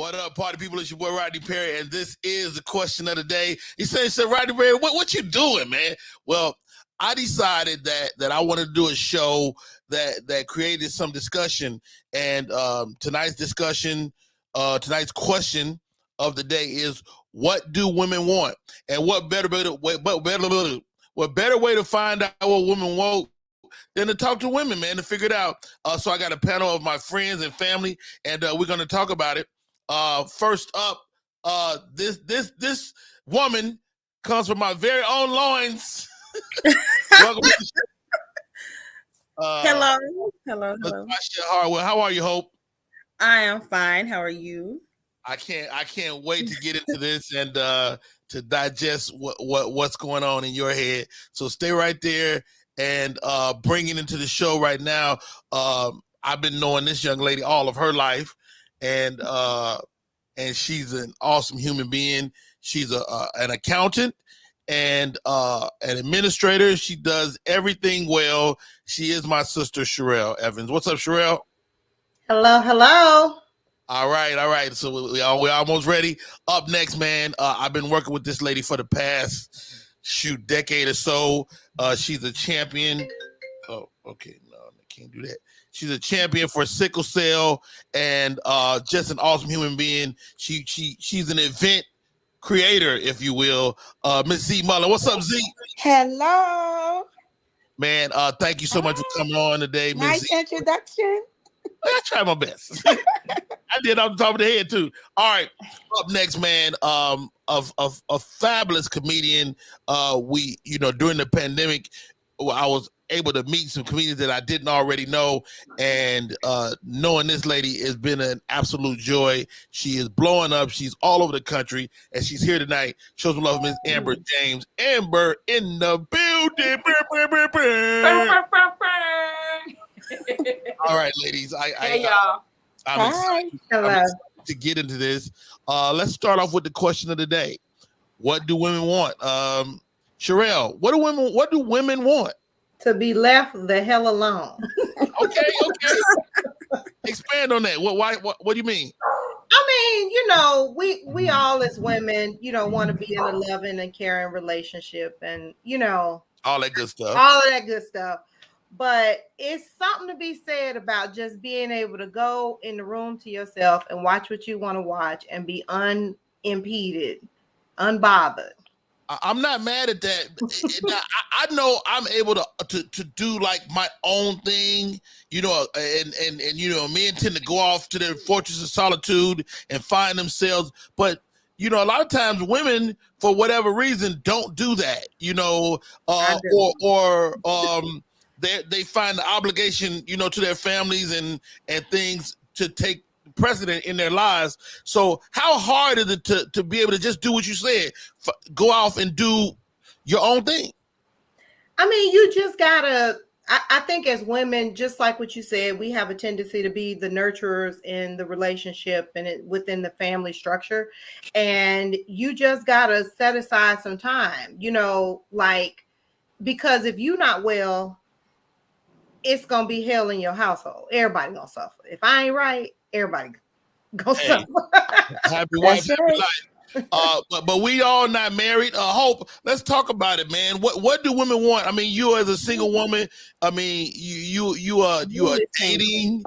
What up, party people? It's your boy Rodney Perry, and this is the question of the day. He said, Rodney Perry, what you doing, man? Well, I decided that I wanted to do a show that created some discussion, and tonight's question of the day is, what do women want? And what better way to find out what women want than to talk to women, man, to figure it out. So I got a panel of my friends and family, and we're going to talk about it. First up, this woman comes from my very own loins. Welcome. Hello. How are you, Hope? I am fine. How are you? I can't wait to get into this and to digest what's going on in your head. So stay right there and bring it into the show right now. I've been knowing this young lady all of her life, and she's an awesome human being. She's an accountant and an administrator. She does everything well. She is my sister, Sherelle Evans. What's up, Sherelle? Hello. All right. So we're almost ready. Up next, man, I've been working with this lady for the past decade or so. She's a champion. Oh, okay. No, I can't do that. She's a champion for sickle cell and just an awesome human being. She's an event creator, if you will. Miss Z Mullen. What's up, Z? Hello. Man, thank you so much for coming on today, Miss Nice Z. introduction. I tried my best. I did off the top of the head too. All right, up next, man. A fabulous comedian. We, during the pandemic, I was able to meet some comedians that I didn't already know, and knowing this lady has been an absolute joy. She is blowing up. She's all over the country, and she's here tonight. Show some love, Miss Amber James. Amber in the building. All right, ladies. Hey, y'all. I'm excited to get into this. Let's start off with the question of the day. What do women want? Sherelle, what do women want? To be left the hell alone. Okay. Expand on that. What do you mean? I mean, we all as women, want to be in a loving and caring relationship, and all that good stuff. But it's something to be said about just being able to go in the room to yourself and watch what you want to watch and be unimpeded, unbothered. I'm not mad at that. I know I'm able to do like my own thing, and men tend to go off to their fortress of solitude and find themselves. But a lot of times women, for whatever reason, don't do that. They find the obligation, to their families and things to take precedent in their lives. So how hard is it to be able to just do what you said, go off and do your own thing? I mean, you just gotta, I think as women, just like what you said, we have a tendency to be the nurturers in the relationship and within the family structure. And you just gotta set aside some time, because if you're not well, it's gonna be hell in your household. Everybody gonna suffer. If I ain't right, everybody gonna suffer. Happy wife, happy life. But we all not married. Hope, let's talk about it, man. What do women want? I mean, you as a single woman, I mean, you are dating,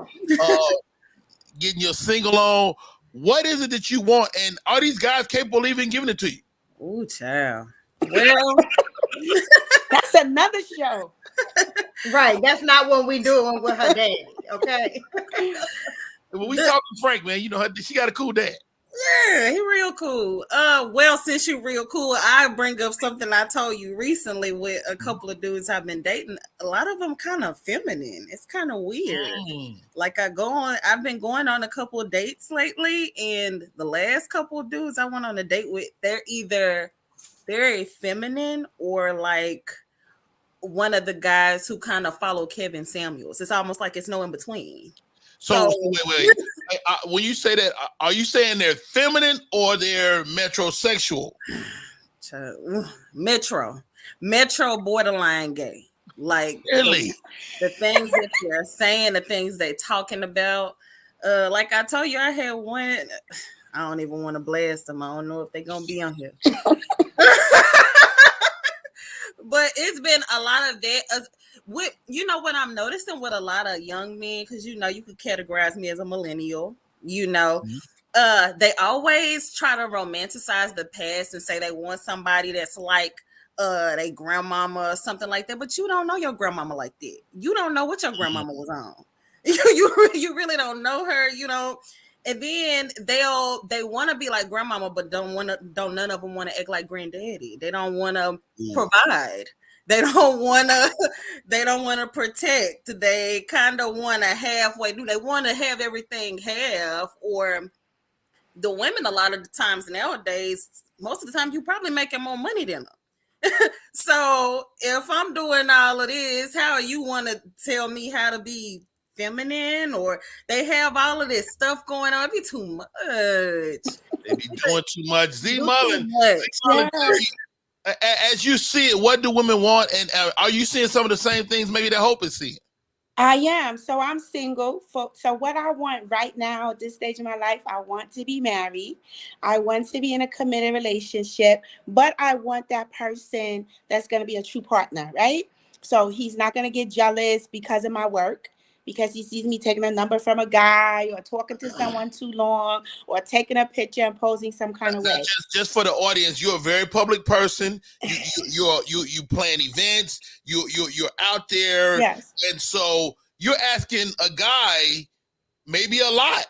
getting your single on. What is it that you want? And are these guys capable of even giving it to you? Ooh, child. Well, that's another show. Right. That's not what we doing with her daddy. Okay. When we talking Frank, man, she got a cool dad. Yeah, he real cool. Well, since you're real cool, I bring up something I told you recently with a couple of dudes I've been dating. A lot of them kind of feminine. It's kind of weird. Like I've been going on a couple of dates lately, and the last couple of dudes I went on a date with, they're either very feminine or like one of the guys who kind of follow Kevin Samuels. It's almost like it's no in between. So wait. When you say that, are you saying they're feminine or they're metrosexual? Metro borderline gay. Like really, the things that they're saying, the things they're talking about. Like I told you, I had one. I don't even want to blast them. I don't know if they're gonna be on here. But it's been a lot of that. With what I'm noticing with a lot of young men, because you could categorize me as a millennial. They always try to romanticize the past and say they want somebody that's like their grandmama or something like that. But you don't know your grandmama like that. You don't know what your grandmama was on. You really don't know her. You know. And then they want to be like grandmama, but don't none of them want to act like granddaddy. They don't want to provide. They don't want to protect. They kind of want to halfway do. They want to have everything half. Or the women, a lot of the times nowadays, most of the time, you probably making more money than them. So if I'm doing all of this, how you want to tell me how to be feminine? Or they have all of this stuff going on? It'd be too much. They be doing too much. Z Mullen, as you see it, what do women want? And are you seeing some of the same things maybe that Hope is seeing? I am. So I'm single. So what I want right now at this stage of my life, I want to be married. I want to be in a committed relationship, but I want that person that's going to be a true partner, right? So he's not going to get jealous because of my work, because he sees me taking a number from a guy or talking to someone too long or taking a picture and posing some kind of way. Just for the audience, you're a very public person. You plan events. You're out there. Yes. And so you're asking a guy maybe a lot.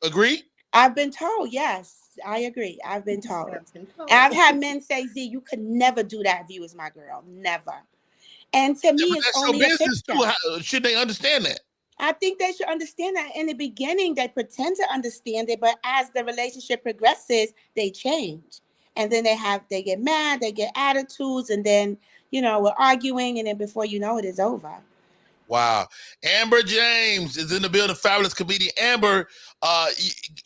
Agree? I've been told, yes. I agree. I've been told. I've had men say, Z, you could never do that if you was my girl. Never. And to me, it's only a picture. Should they understand that? I think they should understand that. In the beginning, they pretend to understand it, but as the relationship progresses, they change. And then they get mad, they get attitudes, and then, we're arguing, and then before you know it, it's over. Wow. Amber James is in the building, fabulous comedian. Amber,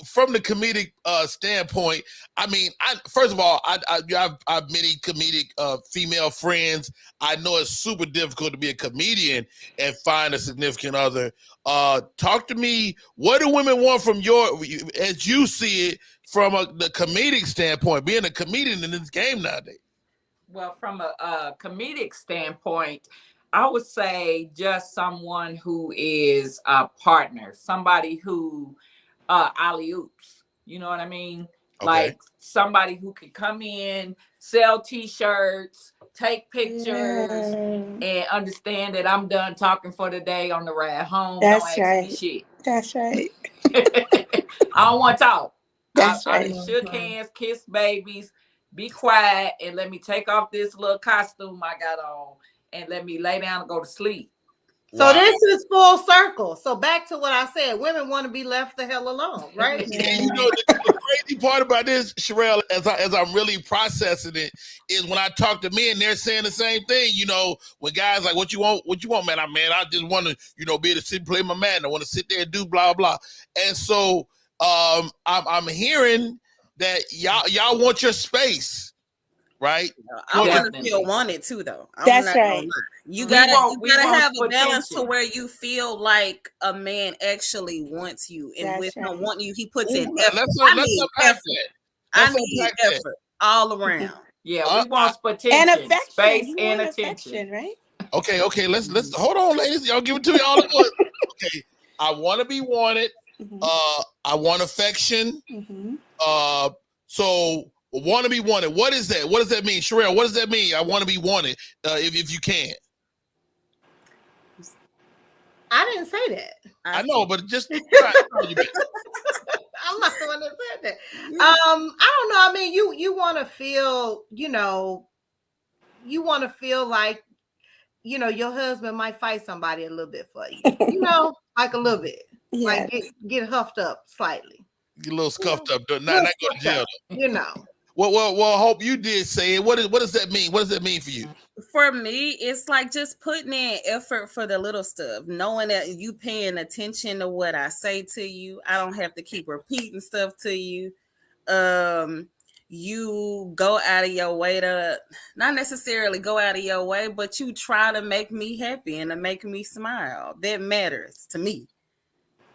from the comedic standpoint, I mean, first of all, I've many comedic female friends. I know it's super difficult to be a comedian and find a significant other. Talk to me, what do women want from as you see it, from the comedic standpoint, being a comedian in this game nowadays? Well, from a comedic standpoint, I would say just someone who is a partner, somebody who alley-oops, you know what I mean? Okay. Like somebody who could come in, sell t-shirts, take pictures, and understand that I'm done talking for the day on the ride home. That's don't right. Ask me shit. That's right. I don't want to talk. That's I right. just shook hands, kissed babies, be quiet, and let me take off this little costume I got on. And let me lay down and go to sleep. So this is full circle. So back to what I said, women want to be left the hell alone, right? And the crazy part about this, Sherelle, as I'm really processing it, is when I talk to men, they're saying the same thing. When guys like, what you want, man? I just want to, be able to sit and play my man. I want to sit there and do blah blah. And so I'm hearing that y'all want your space. Right, I want to feel wanted too, though. That's right. You gotta have a balance to where you feel like a man actually wants you, and with him wanting you, he puts in effort. I need effort all around. Yeah, we want attention, and affection, space, and attention, right? Okay. Let's hold on, ladies. Y'all give it to me all at once. Okay, I want to be wanted. Mm-hmm. I want affection. Mm-hmm. So. Want to be wanted. What is that? What does that mean? Sherelle, what does that mean? I want to be wanted, if you can. I didn't say that. I know, but just I'm not the one that said that. I don't know. I mean, you want to feel, you want to feel like, your husband might fight somebody a little bit for you. Like a little bit. Yes. Like get huffed up slightly. Get a little scuffed up, not go to jail. Well, Hope you did say it. What does that mean? What does that mean for you? For me, it's like just putting in effort for the little stuff, knowing that you paying attention to what I say to you. I don't have to keep repeating stuff to you. You go out of your way to, not necessarily go out of your way, but you try to make me happy and to make me smile. That matters to me.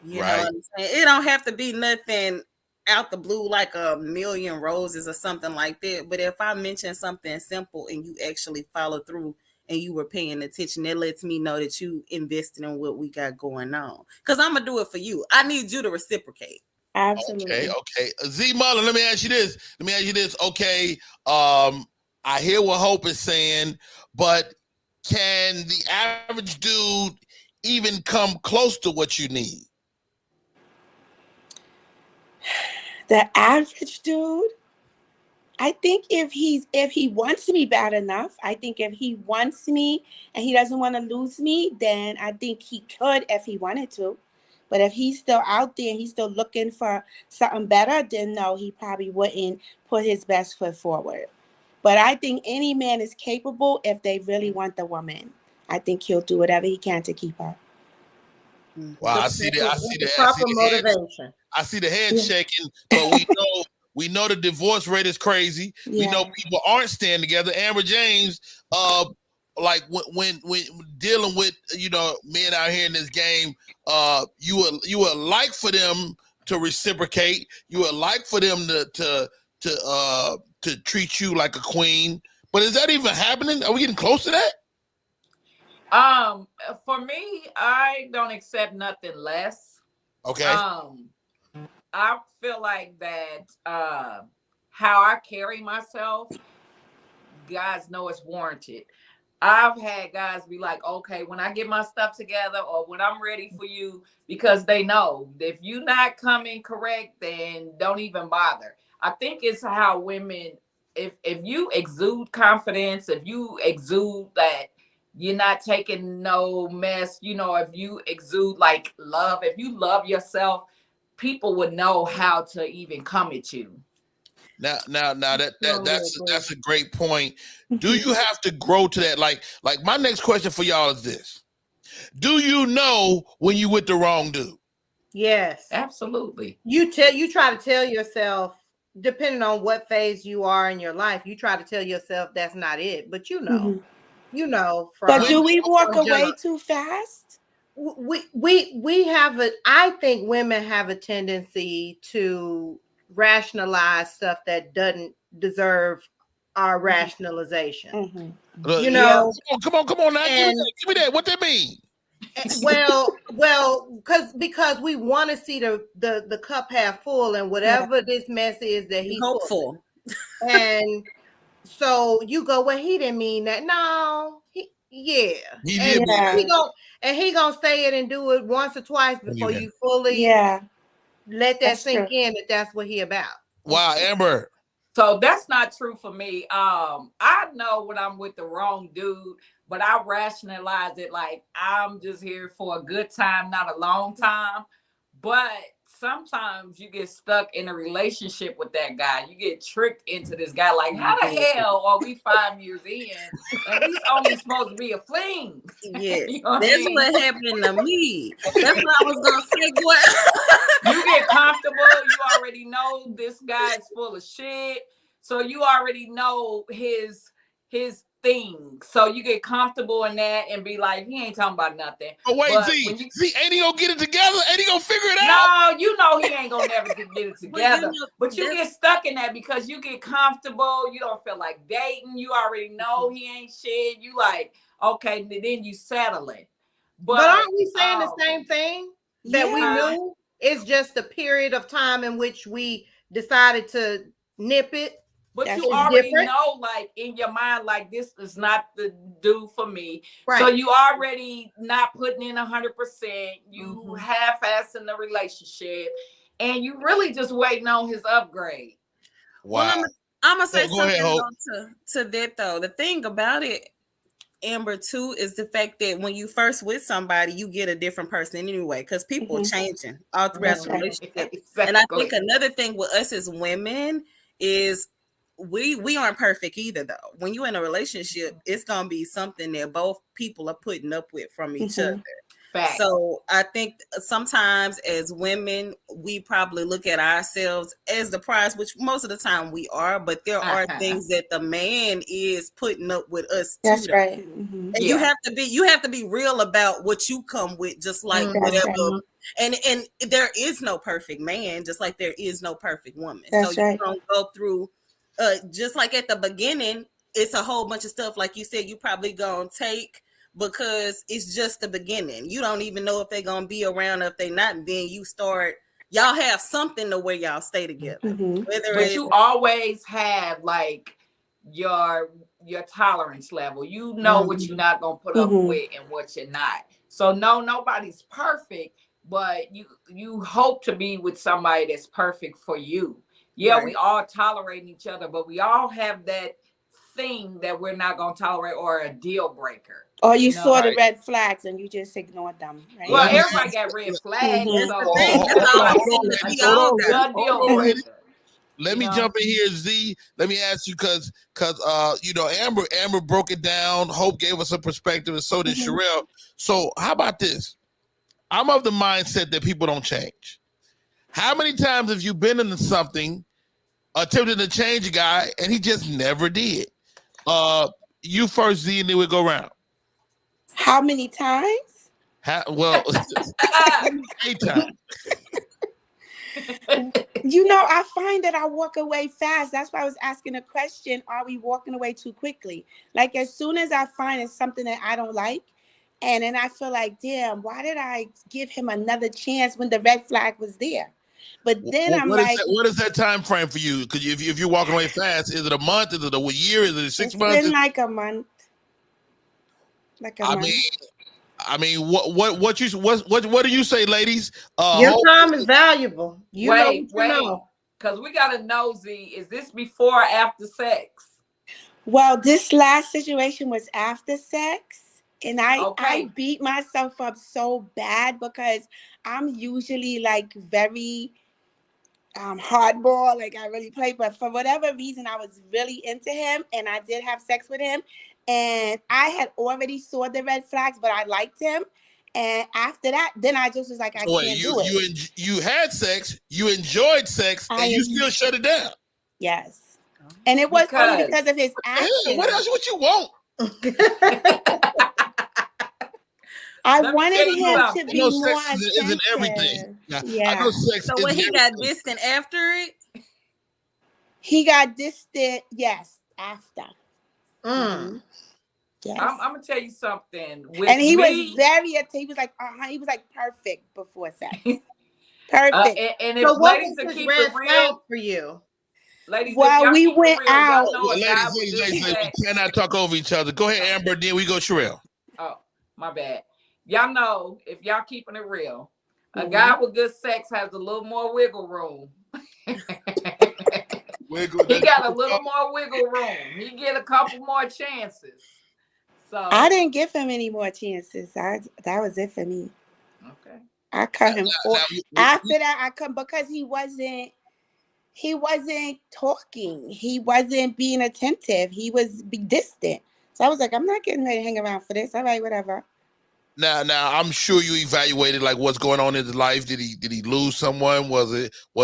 You know what I'm saying? It don't have to be nothing out the blue like a million roses or something like that. But if I mention something simple and you actually follow through and you were paying attention, that lets me know that you invested in what we got going on. Because I'm gonna do it for you. I need you to reciprocate. Absolutely. Okay. Z Mullen, let me ask you this. Okay. I hear what Hope is saying, but can the average dude even come close to what you need? The average dude, I think if he wants me bad enough, I think if he wants me and he doesn't want to lose me, then I think he could if he wanted to. But if he's still out there and he's still looking for something better, then no, he probably wouldn't put his best foot forward. But I think any man is capable if they really want the woman. I think he'll do whatever he can to keep her. Wow, I see the proper motivation. I see the head shaking, but we know the divorce rate is crazy. Yeah. We know people aren't staying together. Amber James, like when dealing with men out here in this game, you would like for them to reciprocate. You would like for them to treat you like a queen. But is that even happening? Are we getting close to that? For me, I don't accept nothing less. Okay. I feel like that how I carry myself, guys know it's warranted. I've had guys be like, okay, when I get my stuff together or when I'm ready for you, because they know if you're not coming correct, then don't even bother. I think it's how women, if you exude confidence, if you exude that you're not taking no mess, if you exude like love, if you love yourself, people would know how to even come at you. Now that's a great point. Do you have to grow to that? Like my next question for y'all is this: do you know when you with the wrong dude? Yes, absolutely. You try to tell yourself, depending on what phase you are in your life, you try to tell yourself that's not it. But But do we walk away too fast? We have I think women have a tendency to rationalize stuff that doesn't deserve our rationalization. Come on now, give me that. What that mean? Well, because we want to see the cup half full, and whatever this mess is that he's hopeful, and so you go, well, he didn't mean that. No, he gonna say it and do it once or twice before you fully let that sink in that that's what he about. Wow, Amber. So that's not true for me. I know when I'm with the wrong dude, but I rationalize it like I'm just here for a good time, not a long time. But sometimes you get stuck in a relationship with that guy. You get tricked into this guy. Like, how the hell are we 5 years in and he's only supposed to be a fling? Yeah, that's what happened to me. That's what I was gonna say. You get comfortable. You already know this guy is full of shit, so you already know his thing. So you get comfortable in that and be like, he ain't talking about nothing. Oh wait, Z, ain't he gonna get it together? Ain't he gonna figure it out? No, you know he ain't gonna never get it together. But you get stuck in that because you get comfortable. You don't feel like dating. You already know he ain't shit. You like, okay, then you settle it. But aren't we saying the same thing? That we knew it's just a period of time in which we decided to nip it. But you already know, like in your mind, like this is not the dude for me. Right. So you already not putting in 100%. You half-assing the relationship, and you really just waiting on his upgrade. Wow. Well, I'm gonna say something to that though. The thing about it, Amber, too, is the fact that when you first with somebody, you get a different person anyway, because people are changing all throughout the relationship. Exactly. And I think another thing with us as women is we aren't perfect either, though. When you're in a relationship, it's gonna be something that both people are putting up with from each other. Facts. So I think sometimes as women, we probably look at ourselves as the prize, which most of the time we are, but there are things that the man is putting up with us That's too. right. And you have to be real about what you come with, just like whatever. And there is no perfect man, just like there is no perfect woman. That's so right. You don't go through just like at the beginning, it's a whole bunch of stuff, like you said, you probably gonna take, because it's just the beginning. You don't even know if they're gonna be around or if they not. And then y'all have something to where y'all stay together. But you always have like your tolerance level. You know what you're not gonna put up with and what you're not. So no, nobody's perfect, but you hope to be with somebody that's perfect for you. Yeah, we all tolerating each other, but we all have that thing that we're not gonna tolerate, or a deal breaker. Or you saw the red flags and you just ignored them. Right? Well, everybody got red flags. Let me jump in here, Z. Let me ask you, because Amber broke it down. Hope gave us a perspective, and so did Sherelle. So how about this? I'm of the mindset that people don't change. How many times have you been into something, attempted to change a guy, and he just never did? You first, Z, and then we go around. How many times? 8 times. I find that I walk away fast. That's why I was asking a question. Are we walking away too quickly? Like, as soon as I find it's something that I don't like, and then I feel like, damn, why did I give him another chance when the red flag was there? But then what is that time frame for you? Because if you're walking away fast, is it a month? Is it a year? Is it 6 months? It's been like a month. I mean, what do you say, ladies? Your time is valuable. Wait, because we gotta know, Z, is this before or after sex? Well, this last situation was after sex, and I beat myself up so bad because I'm usually like very hardball, like I really play, but for whatever reason, I was really into him, and I did have sex with him, and I had already saw the red flags, but I liked him. And after that, then I just was like, I can't do it. You had sex, you enjoyed sex, and you still shut it down. Yes. And it was only because of his actions. What else would you want? I wanted him to be more attentive. Isn't everything. Yeah. I know sex. So when he got distant after it? He got distant, yes, after. Yes. I'm gonna tell you something. And he was very he was like perfect before sex. Perfect. And if ladies to keep it real for you. Ladies, well, we went out. Ladies, we cannot talk over each other. Go ahead, Amber, then we go Sherelle. Oh, my bad. Y'all know, if y'all keeping it real, a guy with good sex has a little more wiggle room. He got a little more wiggle room. He get a couple more chances. So I didn't give him any more chances. That was it for me. Okay. I cut him off. After that, I cut because he wasn't talking. He wasn't being attentive. He was distant. So I was like, I'm not getting ready to hang around for this. All right, whatever. Now, I'm sure you evaluated like what's going on in his life. Did he lose someone? Was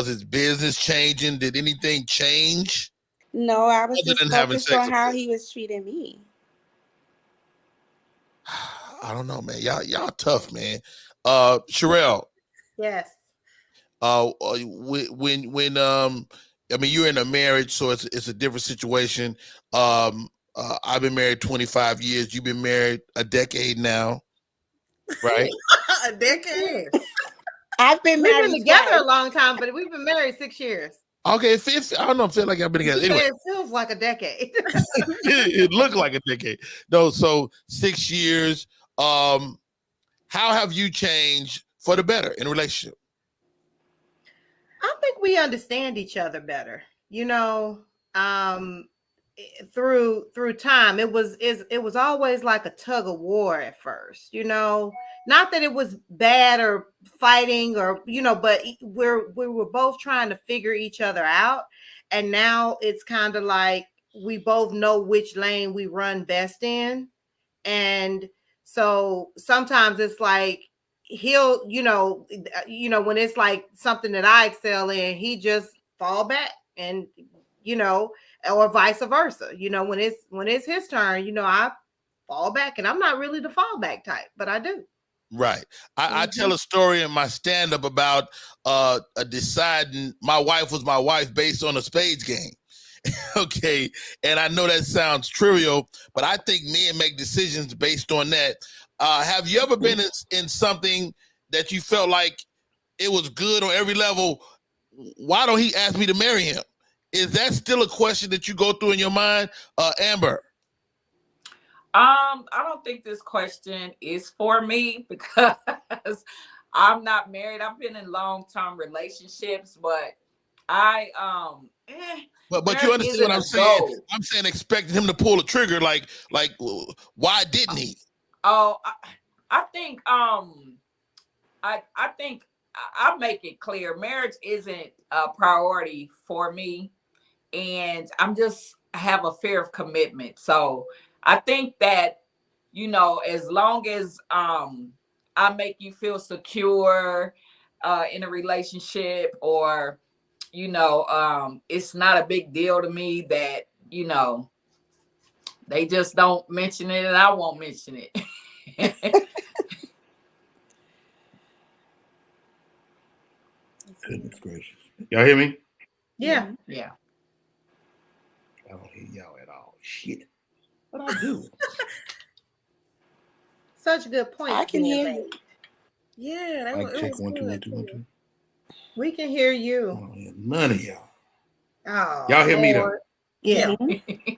his business changing? Did anything change? No, I was just focused on how he was treating me. I don't know, man. Y'all tough, man. Sherelle. Yes. When I mean, you're in a marriage, so it's a different situation. I've been married 25 years. You've been married a decade now. Right? A decade. I've been married. We've been together a long time, but we've been married 6 years. Okay, I don't know. I feel like I've been together. Anyway, it feels like a decade. it looked like a decade. No, so 6 years. How have you changed for the better in a relationship? I think we understand each other better. Through time, it was always like a tug of war at first. Not that it was bad or fighting or but we were both trying to figure each other out, and now it's kind of like we both know which lane we run best in, and so sometimes it's like he'll, when it's like something that I excel in, he just fall back, and or vice versa. When it's his turn, I fall back, and I'm not really the fallback type, but I do. Right. I tell a story in my stand-up about deciding my wife was my wife based on a spades game. Okay. And I know that sounds trivial, but I think men make decisions based on that. Have you ever been in something that you felt like it was good on every level? Why don't he ask me to marry him? Is that still a question that you go through in your mind, Amber? I don't think this question is for me because I'm not married. I've been in long-term relationships, but But you understand what I'm saying? I'm saying expecting him to pull the trigger, like why didn't he? Oh, I think I think I'll make it clear. Marriage isn't a priority for me, and I have a fear of commitment. So I think that, as long as I make you feel secure in a relationship, or it's not a big deal to me that they just don't mention it and I won't mention it. Goodness gracious. Y'all hear me? Yeah. Yeah. I don't hear y'all at all. Shit. What I do? Such a good point. I can hear you. Yeah, Mic check 1 2 1 2 1 2. We can hear you. I don't hear none of y'all. Oh, y'all hear me though? Yeah. Mm-hmm.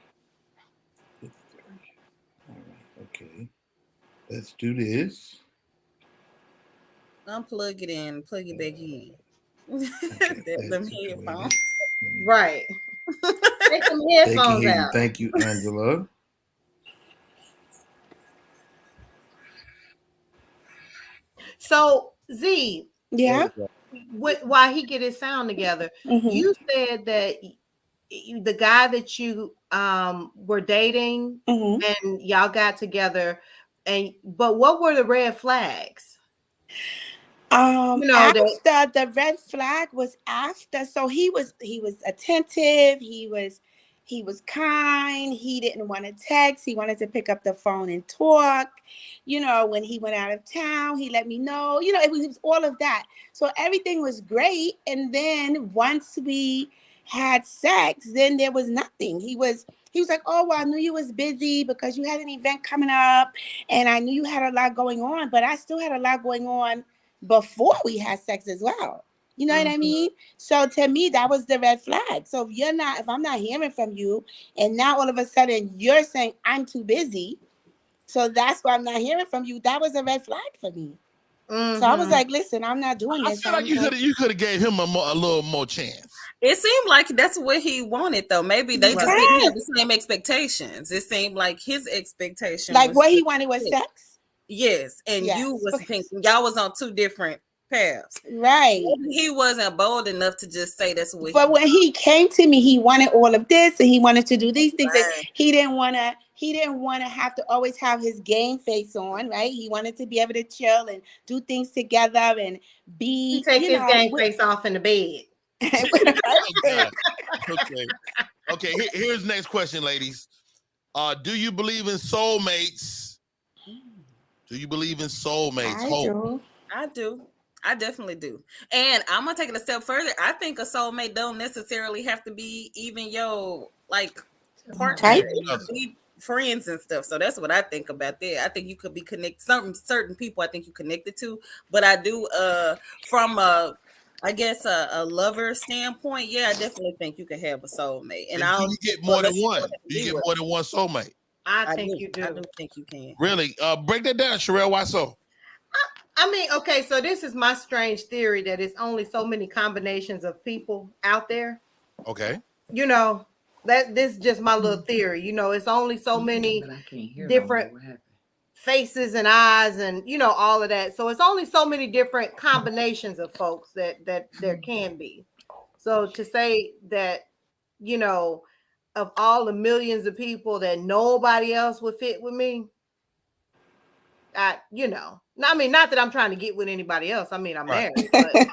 All right. Okay. Let's do this. Unplug it in, plug it back in. Okay, Them headphones. Right. Take them headphones out. Thank you, Angela. So Z, Yeah. while he get his sound together, you said that the guy that you were dating and y'all got together, but what were the red flags? After the red flag was after, so he was attentive, he was kind, he didn't want to text, he wanted to pick up the phone and talk. When he went out of town, he let me know. It was all of that. So everything was great. And then once we had sex, then there was nothing. He was like, oh, well, I knew you was busy because you had an event coming up and I knew you had a lot going on, but I still had a lot going on before we had sex as well. You know what I mean? So to me, that was the red flag. So if I'm not hearing from you, and now all of a sudden you're saying I'm too busy, so that's why I'm not hearing from you, that was a red flag for me. So I was like, listen, I'm not doing this. I feel like you could have gave him a little more chance. It seemed like that's what he wanted, though. Maybe they just didn't have the same expectations. It seemed like his expectation, like what he wanted was sex. Yes, and you was thinking y'all was on two different paths, right? Maybe he wasn't bold enough to just say that's what. But when he came to me, he wanted all of this, and he wanted to do these things. Right. And he didn't want to have to always have his game face on, right? He wanted to be able to chill and do things together and be. He take his game face off in the bed. Okay. Here's the next question, ladies. Do you believe in soulmates? Do you believe in soulmates? I do. I definitely do. And I'm gonna take it a step further. I think a soulmate don't necessarily have to be even your partner. Be friends and stuff. So that's what I think about that. I think you could be connected. Certain people I think you connected to, but I do from a lover standpoint, yeah, I definitely think you can have a soulmate. And do you get more than one? Do you get more than one soulmate? I think you do. I do think you can. Really? Break that down, Sherelle. Why so? I mean, okay, so this is my strange theory that it's only so many combinations of people out there. Okay. That this is just my little theory. It's only so many different faces and eyes and all of that. So it's only so many different combinations of folks that there can be. So to say that, of all the millions of people that nobody else would fit with me, I mean, not that I'm trying to get with anybody else. I mean, I'm Right. married,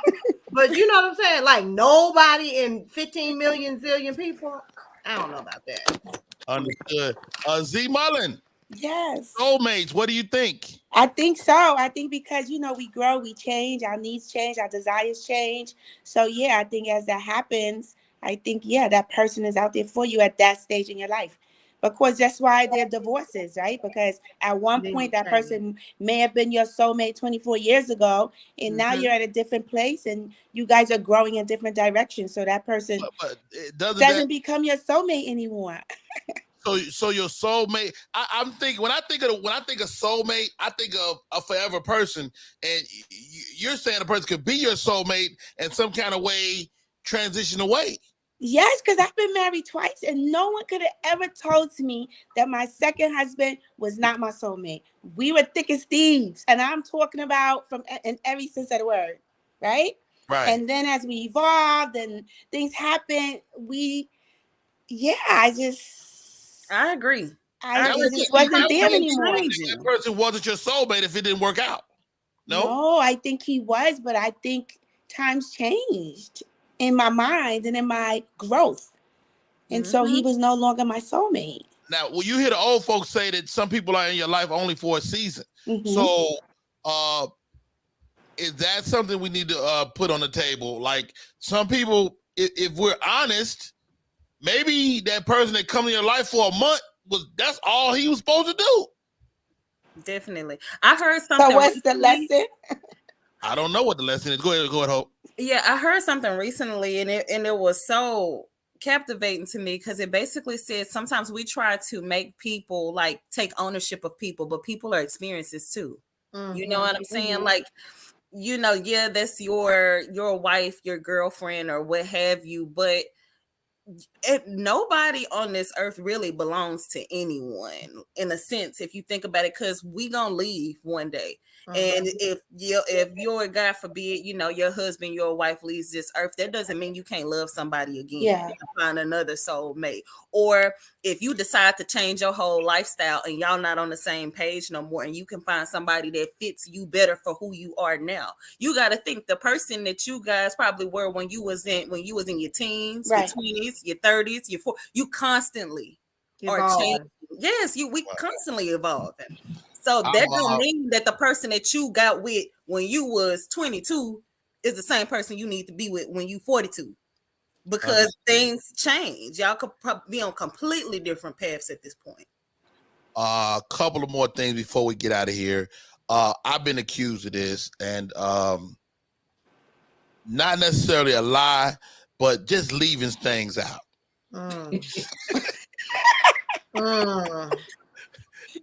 but you know what I'm saying? Like nobody in 15 million zillion people. I don't know about that. Understood. Z Mullen, Yes. soulmates, what do you think? I think so. I think because, we grow, we change, our needs change, our desires change. So, yeah, I think as that happens, I think, that person is out there for you at that stage in your life. Of course, that's why there are divorces, right? Because at one point, that person may have been your soulmate 24 years ago, and now you're at a different place, and you guys are growing in different directions. So that person But it doesn't become your soulmate anymore. So your soulmate. I'm thinking when I think of soulmate, I think of a forever person, and you're saying a person could be your soulmate and some kind of way transition away. Yes, because I've been married twice, and no one could have ever told me that my second husband was not my soulmate. We were thick as thieves, and I'm talking about from in every sense of the word, right? Right. And then as we evolved and things happened, I agree. It just wasn't there anymore. That person wasn't your soulmate if it didn't work out. No, I think he was, but I think times changed in my mind and in my growth. And so he was no longer my soulmate. Now, well, you hear the old folks say that some people are in your life only for a season. So is that something we need to put on the table? Like some people, if we're honest, maybe that person that come in your life for a month, that's all he was supposed to do. Definitely. I heard something. So what's the lesson? I don't know what the lesson is. Go ahead, Hope. Yeah, I heard something recently, and it was so captivating to me because it basically said sometimes we try to make people like take ownership of people, but people are experiences too. You know what I'm saying? Like, that's your wife, your girlfriend, or what have you, but nobody on this earth really belongs to anyone in a sense, if you think about it, because we gonna leave one day. And if you're, God forbid, your husband, your wife leaves this earth, that doesn't mean you can't love somebody again. Yeah. You can find another soulmate. Or if you decide to change your whole lifestyle and y'all not on the same page no more, and you can find somebody that fits you better for who you are now. You got to think the person that you guys probably were when you was in your teens, right, your 20s, your 30s, your 40s, you constantly are changing. Yes, we constantly evolving. So that don't mean that the person that you got with when you was 22 is the same person you need to be with when you 42, because things change. Y'all could be on completely different paths at this point. A couple of more things before we get out of here. I've been accused of this, and not necessarily a lie, but just leaving things out.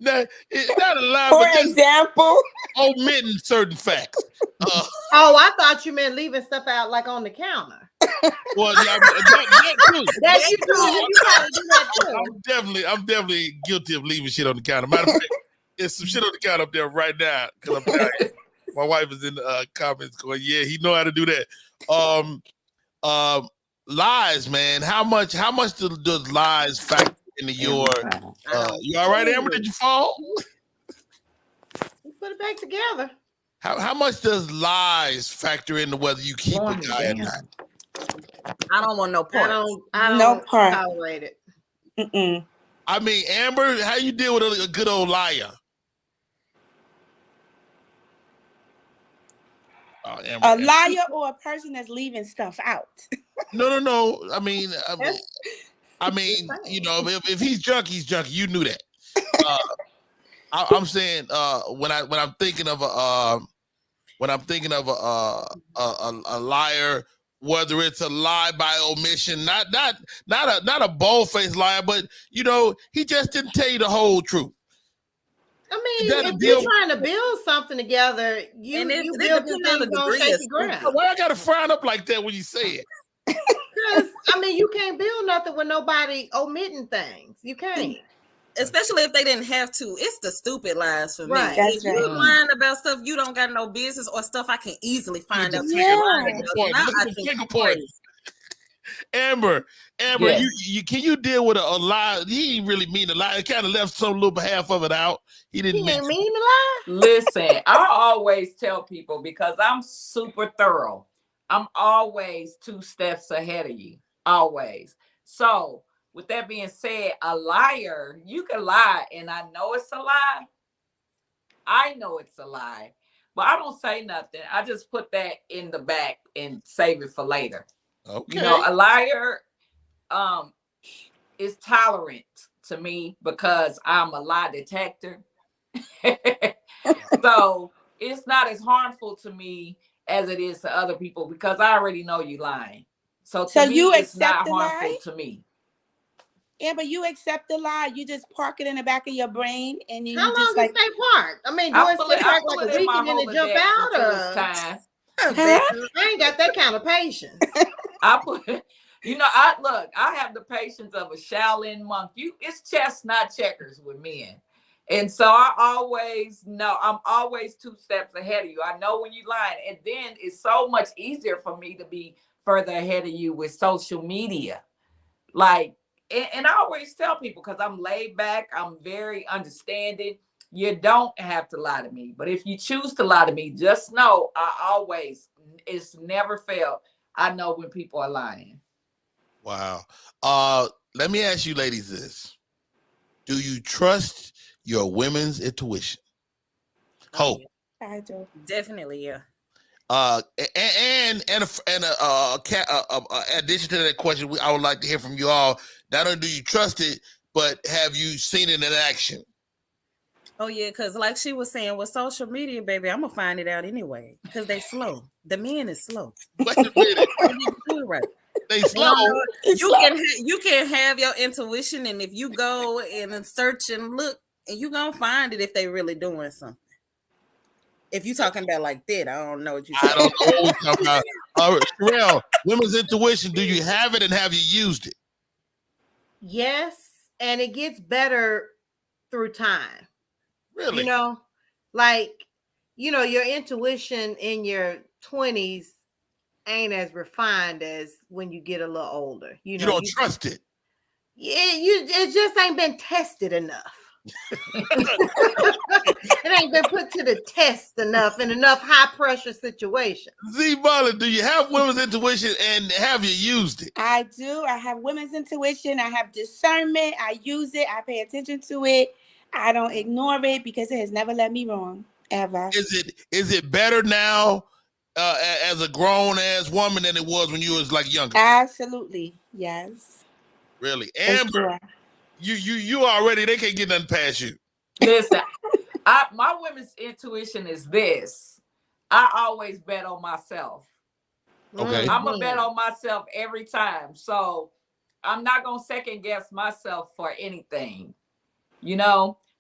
No, it's not a lie. For example, omitting certain facts. I thought you meant leaving stuff out like on the counter. Well, yeah, that too. That you gotta do that too. I'm definitely guilty of leaving shit on the counter. Matter of fact, there's some shit on the counter up there right now because I'm tired. My wife is in the comments going, "Yeah, he know how to do that." Lies, man. How much does lies factor into your? You all right, Amber? Did you fall? You put it back together. How much does lies factor into whether you keep a guy or not? I don't want no part. I don't tolerate it. I mean, Amber, how you deal with a good old liar? A liar or a person that's leaving stuff out? No. I mean, if he's junk, he's junk. You knew that. I'm saying when I'm thinking of a liar, whether it's a lie by omission, not a bold-faced liar, but he just didn't tell you the whole truth. I mean, if you're trying to build something together, you build things on shaky ground. Why I gotta frown up like that when you say it? Because you can't build nothing with nobody omitting things. You can't. Especially if they didn't have to. It's the stupid lies for me. That's if you're lying about stuff you don't got no business, or stuff I can easily find out. Amber, Yes. you can you deal with a lie? He didn't really mean a lie. It kind of left some little half of it out. He didn't He mean ain't mean to lie. Listen, I always tell people because I'm super thorough. I'm always 2 steps ahead of you. Always. So, with that being said, a liar, you can lie, and I know it's a lie. I know it's a lie, but I don't say nothing. I just put that in the back and save it for later. Okay. You know, a liar is tolerant to me because I'm a lie detector. So it's not as harmful to me as it is to other people because I already know you lying. So to me, you it's accept not the harmful lie? to me. Yeah, but you accept the lie. You just park it in the back of your brain, and then How you long just does like stay parked? I mean, do I it pull stay it parked like a in week my and then it jump Rolodex out? until it's Or time. I ain't got that kind of patience. I put, I have the patience of a Shaolin monk. It's chess, not checkers with men. And so I always know I'm always 2 steps ahead of you. I know when you're lying. And then it's so much easier for me to be further ahead of you with social media. Like, and I always tell people because I'm laid back, I'm very understanding. You don't have to lie to me. But if you choose to lie to me, just know it's never failed. I know when people are lying. Wow. Let me ask you ladies this. Do you trust your women's intuition? Hope. I do. Definitely, yeah. And addition to that question, I would like to hear from you all. Not only do you trust it, but have you seen it in action? Oh yeah, because like she was saying with social media, baby, I'm gonna find it out anyway. Because they slow. The men is slow. Wait a minute. They need to do it right. They They slow. don't know- you can have your intuition, and if you go and search and look, and you gonna find it if they really doing something. If you talking about like that, I don't know what you. I don't know what we're talking about. Sherelle, women's intuition. Do you have it and have you used it? Yes, and it gets better through time. Really? You know, like, your intuition in your 20s ain't as refined as when you get a little older. You don't trust it. Yeah, it just ain't been tested enough. It ain't been put to the test enough in enough high pressure situations. Z Butler, do you have women's intuition and have you used it? I do. I have women's intuition. I have discernment. I use it. I pay attention to it. I don't ignore it because it has never led me wrong, ever. Is it better now as a grown ass woman than it was when you was like younger? Absolutely, yes. Really, For Amber? sure. You already, they can't get nothing past you. Listen, my women's intuition is this. I always bet on myself. Okay. I'm a bet on myself every time. So I'm not going to second guess myself for anything,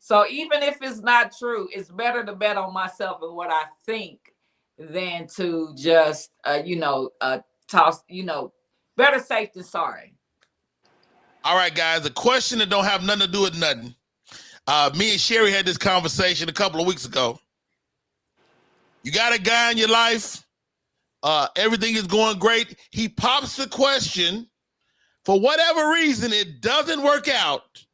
So even if it's not true, it's better to bet on myself and what I think than to just, toss, better safe than sorry. All right, guys, a question that don't have nothing to do with nothing. Me and Sherry had this conversation a couple of weeks ago. You got a guy in your life. Everything is going great. He pops the question. For whatever reason, it doesn't work out.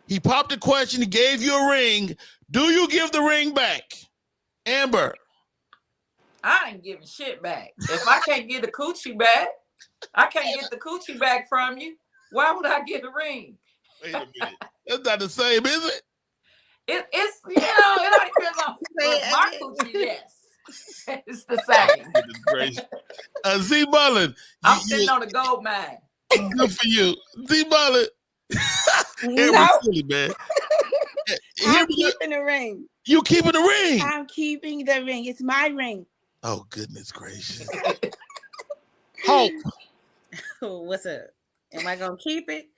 He popped the question. He gave you a ring. Do you give the ring back? Amber. I ain't giving shit back. If I can't get the coochie back, I can't get the coochie back from you. Why would I get the ring? Wait a minute. That's not the same, is it? It's it ain't depends on my coochie, yes. It's the same. Z Mullen. I'm sitting on a gold mine. Good for you. Z Mullen. No. Silly, man. I'm keeping the ring. You keeping the ring? I'm keeping the ring. It's my ring. Oh, goodness gracious. Hope. What's up? Am I gonna keep it?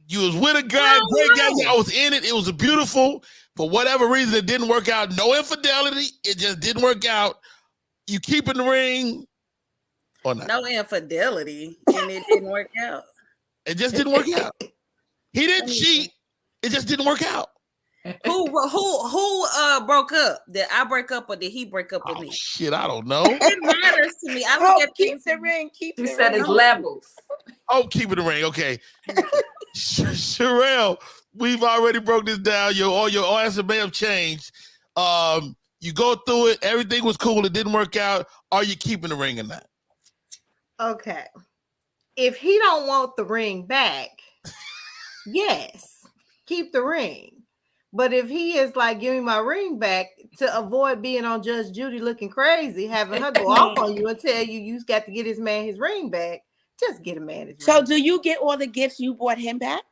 You was with a guy, great guy. I was in it. It was beautiful. For whatever reason, it didn't work out. No infidelity. It just didn't work out. You keeping the ring or not? No infidelity, and it didn't work out. It just didn't work out. He didn't cheat. It just didn't work out. Who broke up? Did I break up or did he break up with Oh me? shit, I don't know. It matters to me. I look at keep things. the ring. Keep She the said ring. it's levels. Oh, keep it a ring. Okay. Sherelle, we've already broke this down. Your answer may have changed. You go through it, everything was cool, it didn't work out. Are you keeping the ring or not? Okay. If he don't want the ring back, yes, keep the ring. But if he is like, give me my ring back to avoid being on Judge Judy looking crazy, having her go off on you and tell you got to get his man his ring back, just get a man his ring. So do you get all the gifts you bought him back?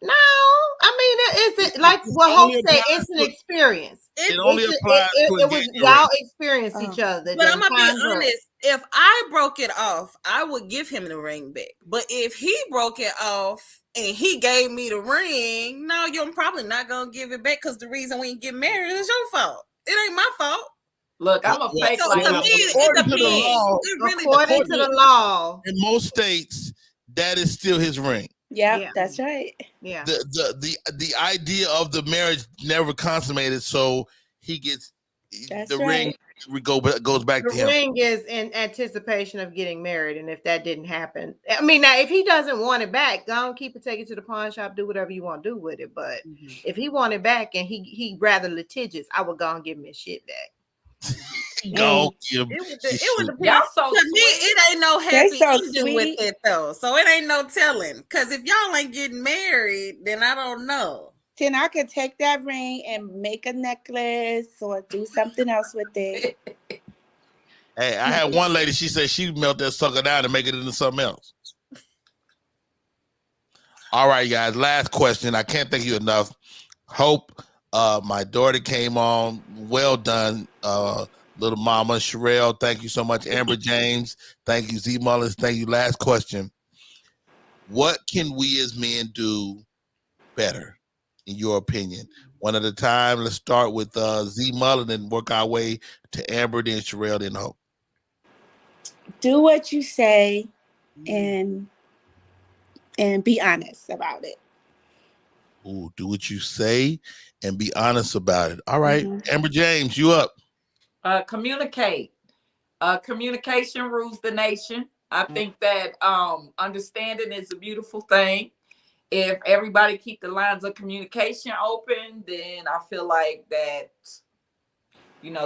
No, I mean, it's like what Hope said, it's an experience. It only applies to it was engagement y'all ring. experience each other. But I'm gonna be honest. If I broke it off, I would give him the ring back. But if he broke it off and he gave me the ring, no, you're probably not gonna give it back because the reason we didn't get married is your fault. It ain't my fault. Look, I'm a fake like to I'm me, it depends. According to the law, in most states, that is still his ring. Yeah, that's right. Yeah. The idea of the marriage never consummated, so he gets the ring goes back to him. The ring is in anticipation of getting married, and if that didn't happen, I mean, now if he doesn't want it back, go on, keep it, take it to the pawn shop, do whatever you want to do with it. But if he want it back and he rather litigious, I would go and give him his shit back. Go it would y'all so to me, it ain't no happy so ending with it though. So it ain't no telling. Because if y'all ain't getting married, then I don't know. Then I could take that ring and make a necklace or do something else with it. Hey, I had one lady, she said she'd melt that sucker down and make it into something else. All right, guys, last question. I can't thank you enough. Hope, my daughter came on. Well done, little mama. Sherelle, thank you so much. Amber James, thank you. Z Mullins, thank you. Last question. What can we as men do better, in your opinion? One at a time. Let's start with Z Mullins and work our way to Amber, then Sherelle, then Hope. Do what you say and be honest about it. Ooh, do what you say and be honest about it. All right. Amber James, you up. Communicate. Communication rules the nation. I think that understanding is a beautiful thing. If everybody keep the lines of communication open, then I feel like that,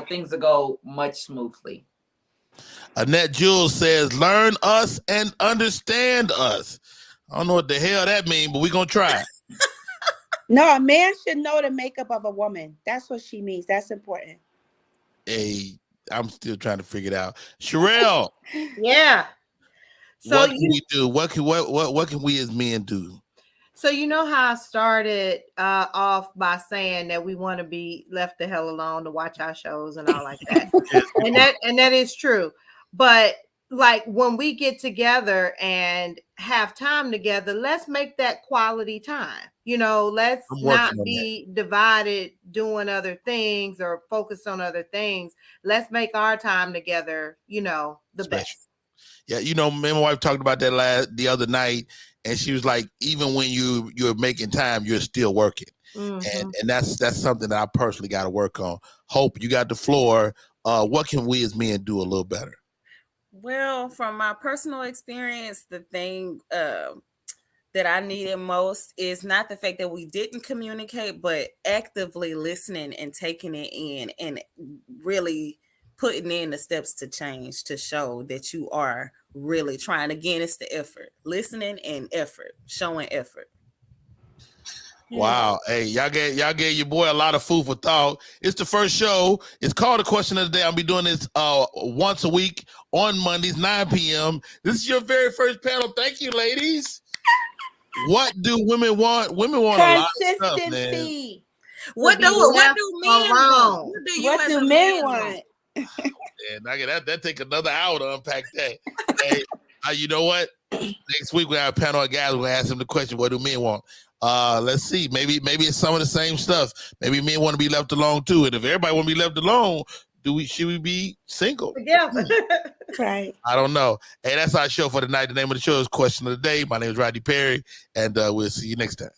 things will go much smoothly. Annette Jules says, learn us and understand us. I don't know what the hell that means, but we're going to try. No, a man should know the makeup of a woman. That's what she means. That's important. Hey, I'm still trying to figure it out. Sherelle. Yeah. So what can we do? What can we as men do? So you know how I started off by saying that we want to be left the hell alone to watch our shows and all like that. and that is true. But like when we get together and have time together, let's make that quality time. Let's not be divided doing other things or focus on other things. Let's make our time together, the best. Yeah, me and my wife talked about that the other night, and she was like, even when you're making time, you're still working. And that's something that I personally got to work on. Hope, you got the floor. What can we as men do a little better? Well, from my personal experience, the thing that I needed most is not the fact that we didn't communicate, but actively listening and taking it in and really putting in the steps to change, to show that you are really trying. Again, it's the effort, listening and effort, showing effort. Wow. Hey, y'all gave your boy a lot of food for thought. It's the first show. It's called The Question of the Day. I'll be doing this once a week on Mondays, 9 p.m. This is your very first panel. Thank you, ladies. What do women want? Women want a lot of stuff, man. What do men want? What do men want? Yeah, that take another hour to unpack that. Hey, you know what? Next week we have a panel of guys. We'll ask them the question, what do men want? Let's see. Maybe it's some of the same stuff. Maybe men want to be left alone too. And if everybody want to be left alone, should we be single? Yeah. Right. I don't know. Hey, that's our show for tonight. The name of the show is Question of the Day. My name is Rodney Perry, and we'll see you next time.